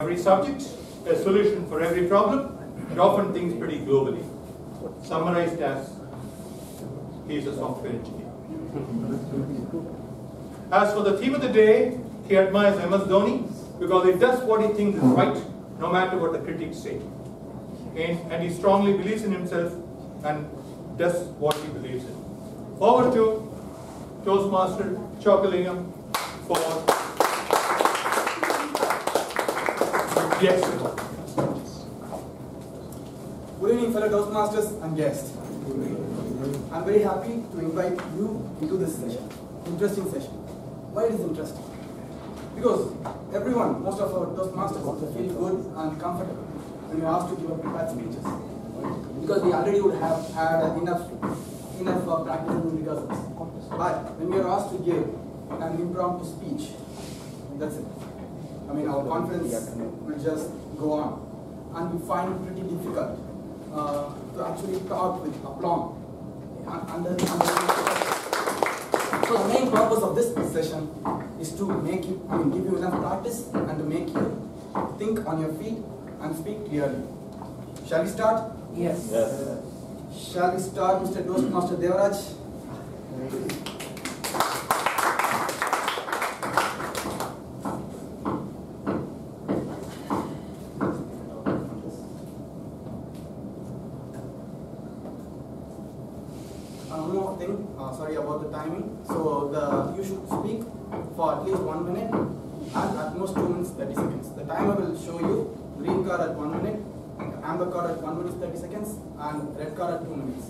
Every subject, a solution for every problem. It often thinks pretty globally. Summarized as, he is a software engineer. As for the theme of the day, he admires MS Dhoni because he does what he thinks is right, no matter what the critics say. And he strongly believes in himself and does what he believes in. Over to Toastmaster Chockalingam for yes. Good evening, fellow Toastmasters and guests. I'm very happy to invite you into this session. Interesting session. Why it is interesting? Because everyone, most of our Toastmasters feel good and comfortable when you're asked to give a prepared speeches. Because we already would have had enough practice in rehearsals. But when we are asked to give an impromptu speech, that's it. I mean, our confidence will just go on. And we find it pretty difficult to actually talk with aplomb. So the main purpose of this session is to make you, give you enough practice and to make you think on your feet and speak clearly. Shall we start? Yes. Shall we start, Mr. Toastmaster Devaraj? One more thing, sorry about the timing. So you should speak for at least 1 minute and at most 2 minutes 30 seconds. The timer will show you green card at 1 minute, amber card at 1 minute 30 seconds, and red card at 2 minutes.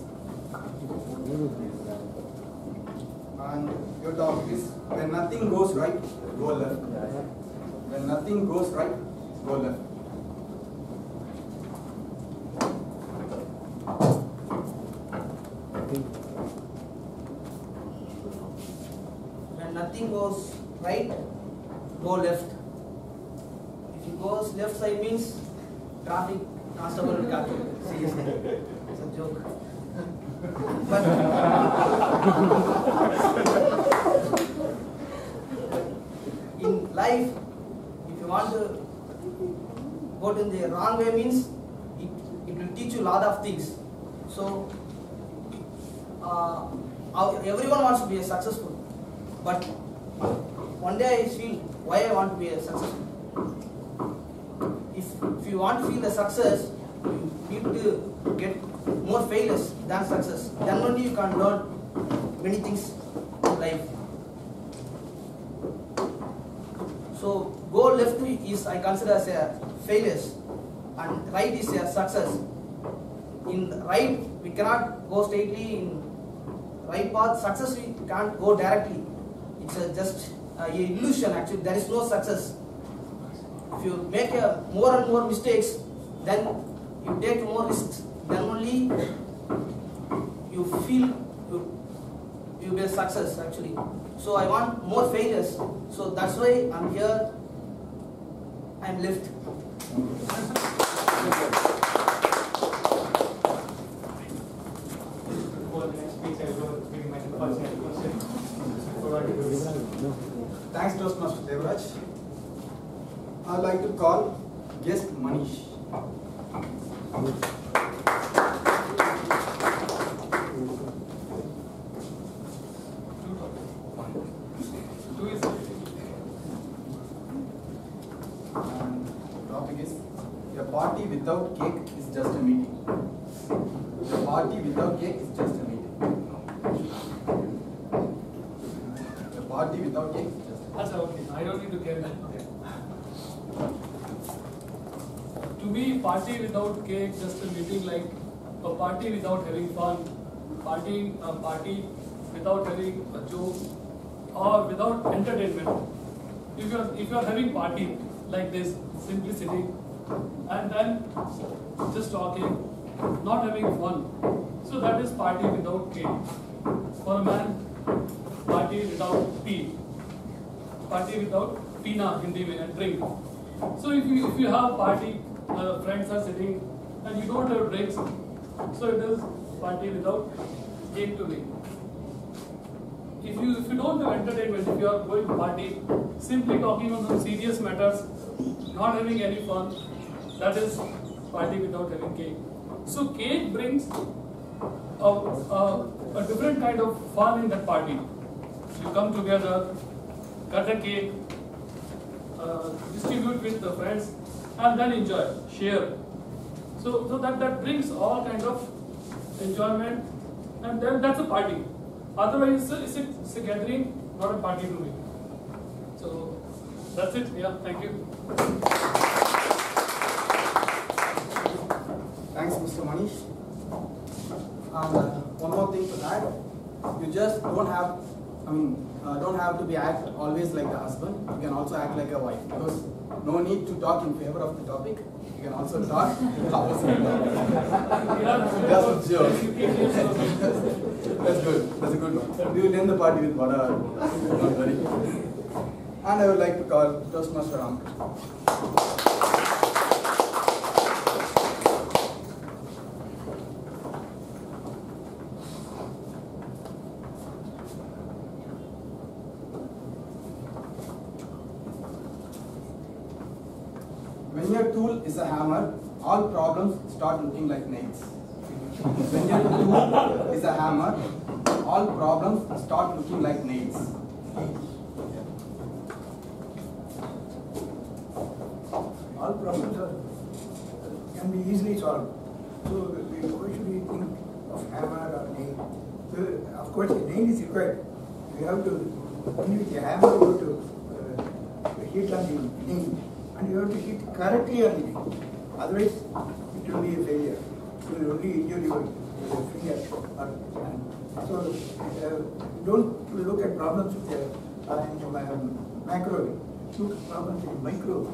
And your topic is, when nothing goes right, go left. When nothing goes right, go left. When nothing goes right, go left. If it goes left side means traffic constable will catch you. Seriously, it's a joke. But in life, if you want to go to the wrong way means it will teach you a lot of things. So everyone wants to be successful. But one day I feel why I want to be a successful. If you want to feel the success, you need to get more failures than success. Then only you can learn many things in life. So go left is I consider as a failures, and right is a success. In right we cannot go straightly in right path. Success we can't go directly. It's just an illusion actually. There is no success. If you make more and more mistakes, then you take more risks. Then only you feel you will success actually. So I want more failures. So that's why I'm here. I'm left. Thanks, Toastmaster Devaraj. I'd like to call guest Manish. And the topic is, a party without cake is just a meeting. A party without cake is just a meeting. A party without cake is just a meeting. That's okay. I don't need to get that. To me, party without cake, just a meeting, like a party without having fun, party without having a joke, or without entertainment. If you are having party like this, simply sitting and then just talking, not having fun, so that is party without cake. For a man, party without tea, party without pina, Hindi mein, and drink. So if you have party, friends are sitting and you don't have drinks, so it is party without cake to me. If you don't have entertainment, if you are going to party, simply talking on some serious matters, not having any fun, that is party without having cake. So cake brings a different kind of fun in that party. You come together, cut a cake, distribute with the friends, and then enjoy, share. So that brings all kind of enjoyment, and then that's a party. Otherwise, it's a gathering, not a party to me. So that's it. Yeah, thank you. Thanks, Mr. Manish. One more thing to add, you just don't have to be act always like a husband. You can also act like a wife, because no need to talk in favor of the topic. You can also talk in the opposite. That's a joke. That's good. That's a good one. We will end the party with vada. Don't worry. And I would like to call Toastmaster Ramakrishna. When your tool is a hammer, all problems start looking like nails. When your tool is a hammer, all problems start looking like nails. All problems can be easily solved. So why should we think of hammer or nail? So, of course, a nail is required. You have to, with a hammer, you have to hit on the nail. And you have to hit correctly on the nail. Otherwise, it will be a failure. You will only injure your finger. So, don't look at problems in macro way. Look at problems in micro way.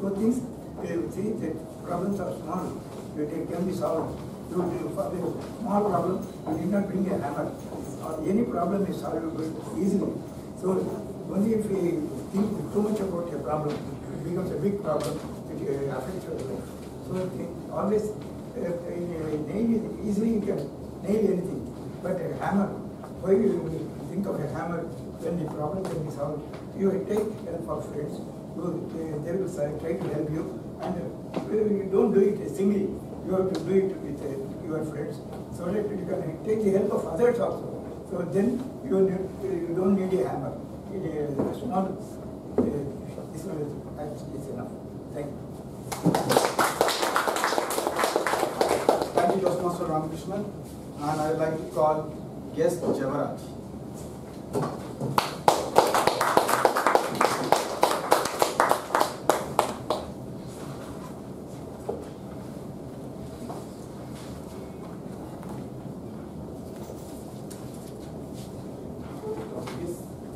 So things, see that problems are small, they can be solved. For the small problem, you need not bring a hammer. Any problem is solvable easily. So only if we think too much about a problem, it becomes a big problem, it affects your life. So always, easily you can nail anything. But a hammer, why you think of a hammer when the problem can be solved? You take help of friends. They will try to help you, and you don't do it singly. You have to do it with your friends, so that you can take the help of others also. So then you don't need a hammer. It's not. This one is enough. Thank you. Thank you, Toastmaster Ramakrishnan. And I would like to call guest Javaraj.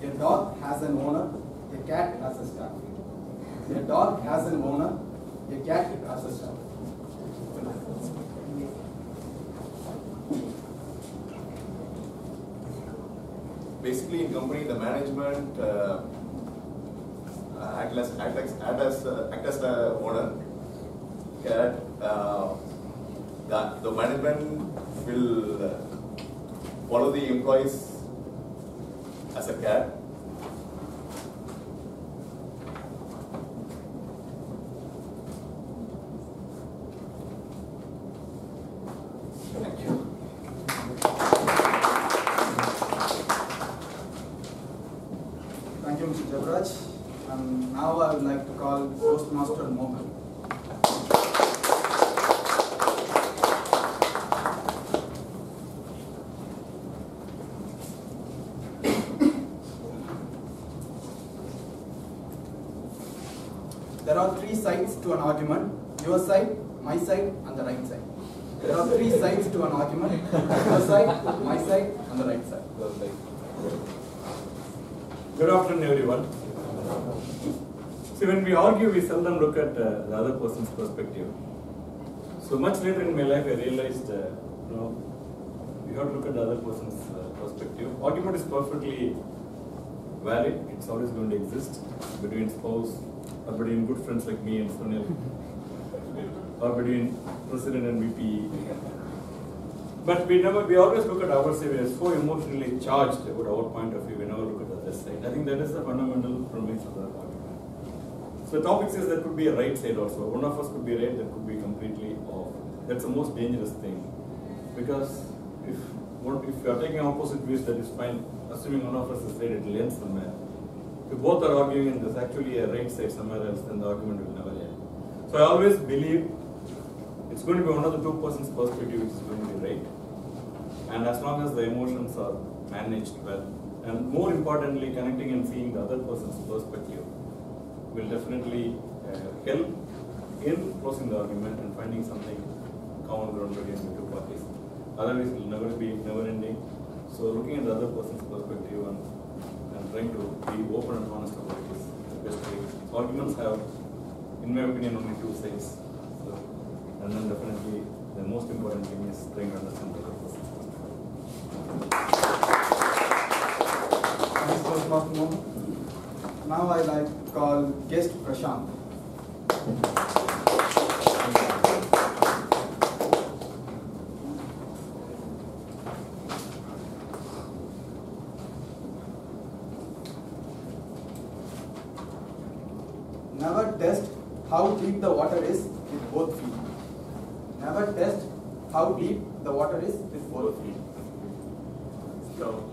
A dog has an owner, a cat has a staff. A dog has an owner, a cat has a staff. Basically, in company, the management act as the owner. The management will follow the employees as a cat. Thank you. Thank you, Mr. Javaraj. And now I would like to call Toastmaster Mohan. There are three sides to an argument: your side, my side, and the right side. There are three sides to an argument: your side, my side, and the right side. Good afternoon, everyone. See, when we argue, we seldom look at the other person's perspective. So much later in my life, I realized, we have to look at the other person's perspective. Argument is perfectly valid. It's always going to exist between spouse, or between good friends like me and Sunil, or between president and VP. But we always look at ourselves. We are so emotionally charged about our point of view. We never look at the other side. I think that is the fundamental premise of the argument. So the topic says there could be a right side also. One of us could be right, that could be completely off. That's the most dangerous thing. Because if you are taking opposite views, that is fine. Assuming one of us is right, it will end somewhere. If both are arguing and there's actually a right side somewhere else, then the argument will never end. So I always believe it's going to be one of the two persons' perspective which is going to be right. And as long as the emotions are managed well, and more importantly, connecting and seeing the other person's perspective will definitely help in closing the argument and finding something common ground between the two parties. Otherwise, it will never be never-ending. So looking at the other person's perspective and trying to be open and honest about it is the best way. Arguments have, in my opinion, only two sides. So, and then definitely the most important thing is trying to understand the other person's perspective. Now I like to call guest Prashant. Never test how deep the water is with both feet. Never test how deep the water is with both feet. So,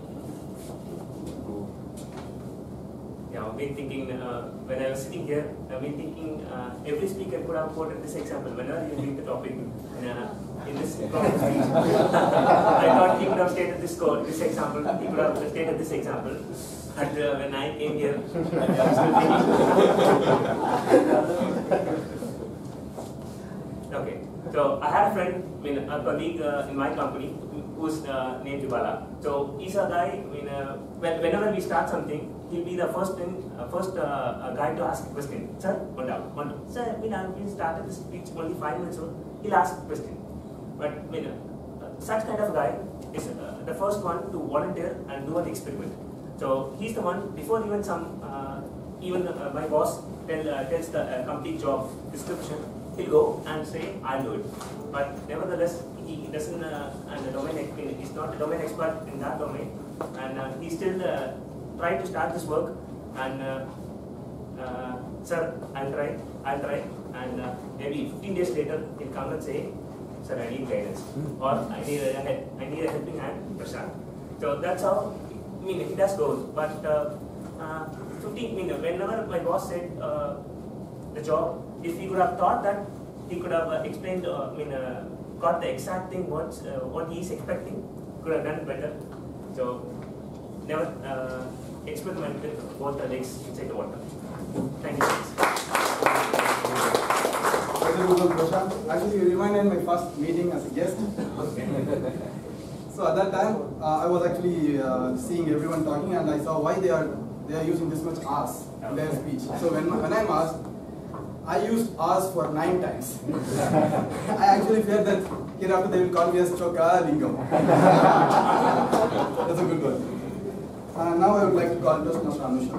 yeah, I've been thinking, when I was sitting here, I've been thinking every speaker could have quoted this example. Whenever you read the topic in this problem speech, I thought he could have stated this quote, this example, he could have stated this example. And when I came here, I was still thinking. Okay, so I had a friend, a colleague in my company who's named Dubala. So he's a guy, whenever we start something, he'll be the first guy to ask a question. Sir, one down. Sir, we started this speech only 5 minutes old. He'll ask a question. But such kind of guy is the first one to volunteer and do an experiment. So he's the one, before even my boss tells the complete job description, he'll go and say, I'll do it. But nevertheless, he doesn't, and the domain, he's not a domain expert in that domain, and he still tried to start this work, and sir, I'll try, and maybe 15 days later, he'll come and say, sir, I need guidance, or I need a helping hand, Prashant. So that's how, he does goes, but 15, whenever my boss said the job, if he could have thought that, he could have explained, got the exact thing what he is expecting, could have done better. So never experiment with both the legs inside the water. Thank you. Actually, you reminded my first meeting as a guest. So at that time, I was actually seeing everyone talking, and I saw why they are using this much R's in their speech. So when I'm asked, I used R's for 9 times. I actually fear that hereafter they will call me as Choka Lingam. That's a good one. Now I would like to call Toastmaster Anusha.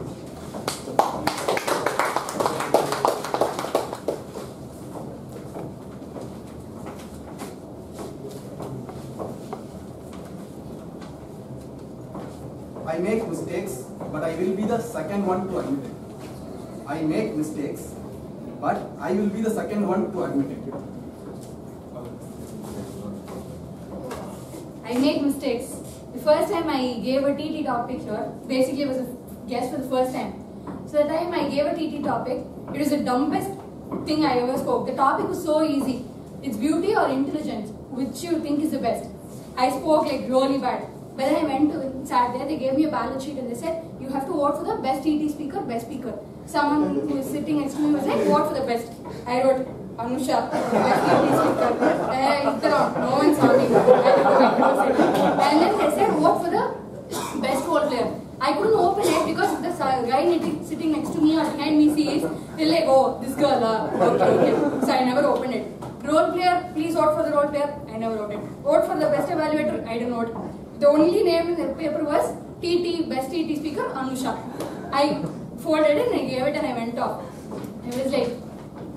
I make mistakes, but I will be the second one to admit it. I make mistakes, but I will be the second one to admit it. I make mistakes. The first time I gave a TT topic here, basically I was a guest for the first time. So the time I gave a TT topic, it was the dumbest thing I ever spoke. The topic was so easy. It's beauty or intelligence, which you think is the best. I spoke like really bad. When I went to sat there, they gave me a ballot sheet and they said, you have to vote for the best TT speaker, best speaker. Someone who was sitting next to me was like, vote for the best. I wrote, Anusha, best TT speaker. No one saw me. And then they said, vote for the best role player. I couldn't open it because the guy sitting next to me or behind me sees, they're like, oh, this girl, okay. So I never opened it. Role player, please vote for the role player. I never wrote it. Vote for the best evaluator. I didn't vote. The only name in the paper was TT, best TT speaker, Anusha. I folded it and I gave it and I went off. It was like,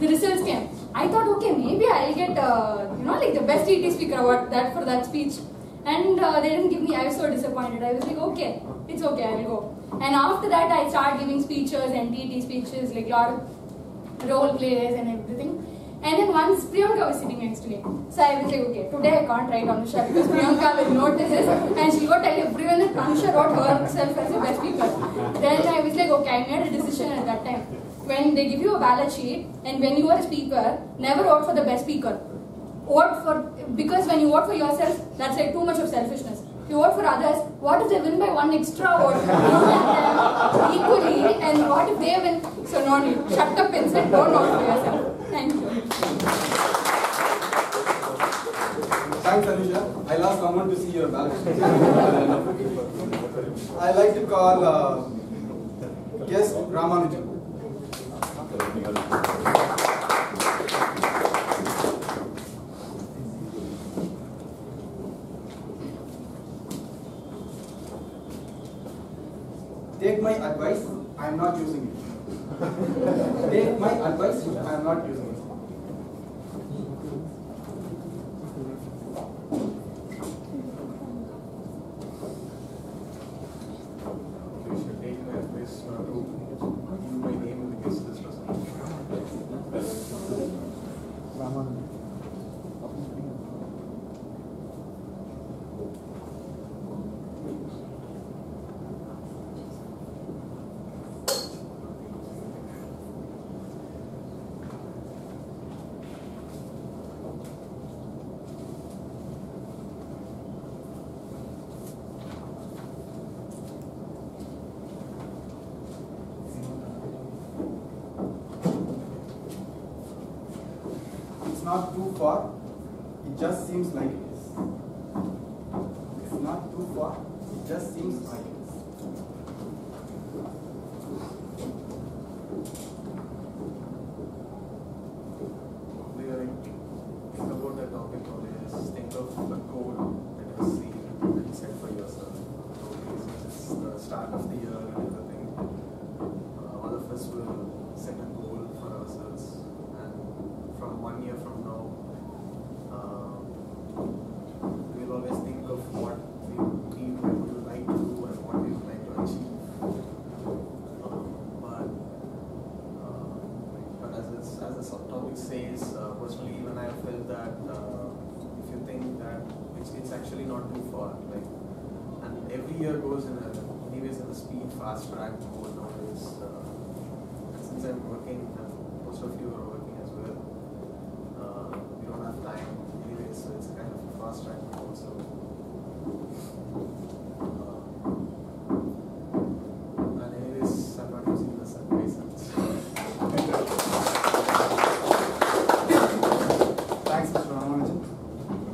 the results came. I thought, okay, maybe I'll get, like the best TT speaker award for that speech. And they didn't give me, I was so disappointed. I was like, okay, it's okay, I will go. And after that, I started giving speeches and TT speeches, like a lot of role plays and everything. And then once Priyanka was sitting next to me. So I was like, okay, today I can't write Anusha because Priyanka will notice this and she will tell everyone that Anusha wrote herself as the best speaker. Then I was like, okay, I made a decision at that time. When they give you a ballot sheet and when you are a speaker, never vote for the best speaker. Vote for, because when you vote for yourself, that's like too much of selfishness. If you vote for others, what if they win by one extra vote? Equally, and what if they win? So no need. Shut up and say, don't vote for yourself. Thank you. Thanks, Anusha. I'll ask someone to see your ballot sheet. I like to call guest Ramanujan. Take my advice, I am not using it. Take my advice, I am not using it. You should take my advice not to use my name in the guest list or something. It's not too far, it just seems like it is. It's not too far, it just seems like it is. When I think about that topic always, think of the goal that you see and set for yourself. It's the start of the year and everything. All of us will set a goal for ourselves, and from 1 year from now, we'll always think of what we would like to do and what we would like to achieve. But as the subtopic says, personally, even I felt that if you think that it's actually not too far, like, and every year goes anyways in a speed fast track mode nowadays. And since I'm working, and most of you are working as well, we don't have time anyways, so it's kind of a fast track mode. So, and anyways, I'm not using this advice. Thanks, Mr. Ramanujan.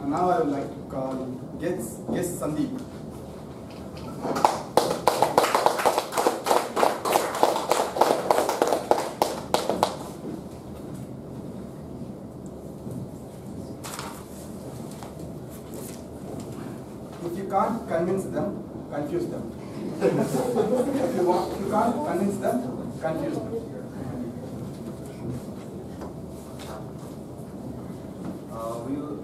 And now I would like to call guest Sandeep. If you can't convince them, confuse them. If you can't convince them, confuse them.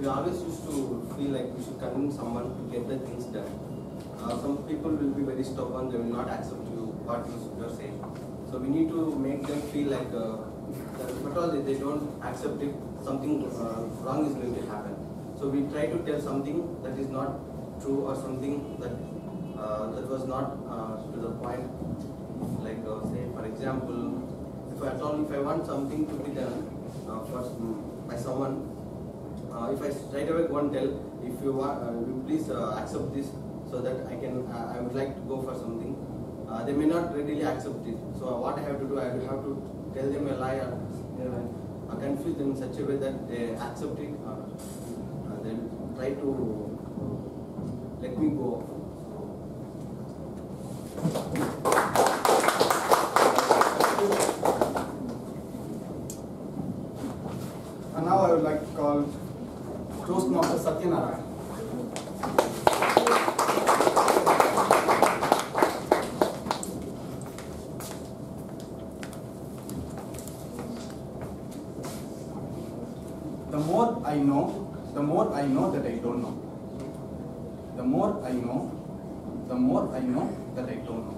We always used to feel like we should convince someone to get the things done. Some people will be very stubborn, they will not accept what you're saying. So we need to make them feel like, if at all they don't accept it, something wrong is going to happen. So we try to tell something that is not true or something that that was not to the point. Like say, for example, if I want something to be done by someone, if I straight away go and tell, if you want, you please accept this, so that I would like to go for something. They may not readily accept it. So what I have to do, I will have to tell them a lie or confuse them in such a way that they accept it. They try to let me go. And now I would like to call Toastmaster Satyanarayan. The more I know that I don't know. The more I know that I don't know.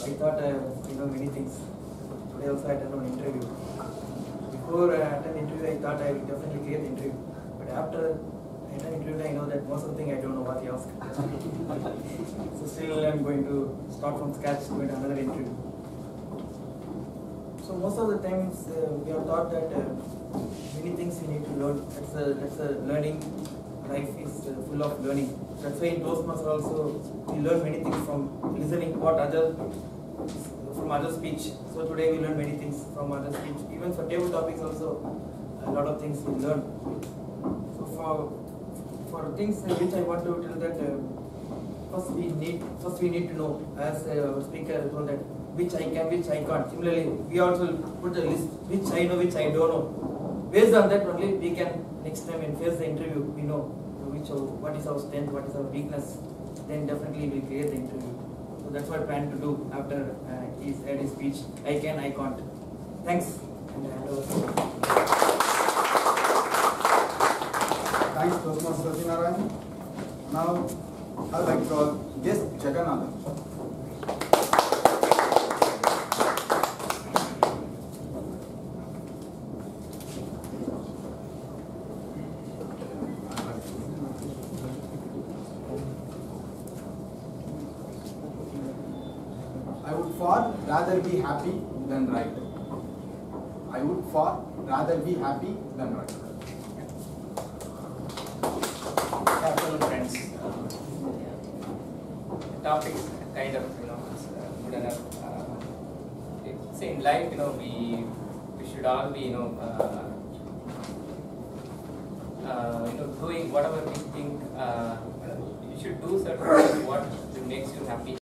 I thought I know many things. Today also I attended an interview. Before I attended interview, I thought I would definitely clear the interview. But after I attended interview, I know that most of the things I don't know what he asked. So still I'm going to start from scratch, going to another interview. So most of the times we are taught that many things we need to learn. That's a learning. Life is full of learning. That's why in Toastmasters also we learn many things from listening from other speech. So today we learn many things from other speech. Even for table topics also, a lot of things we learn. So for things which I want to tell that first we need to know, as our speaker told, that which I can, which I can't. Similarly, we also put the list which I know, which I don't know. Based on that only we can next time when face the interview we know what is our strength, what is our weakness. Then definitely we'll clear the interview. So that's what I plan to do after he said his speech. I can, I can't. Thanks. And I hand over. Thanks, Toastmaster Satyanarayan. Now, I would like to call guest Jagannathan. I would far rather be happy than right. I would far rather be happy than right. Good afternoon, friends. The topic is kind of, good enough. It's in life, we should all be, doing whatever we think. You should do certain things what makes you happy.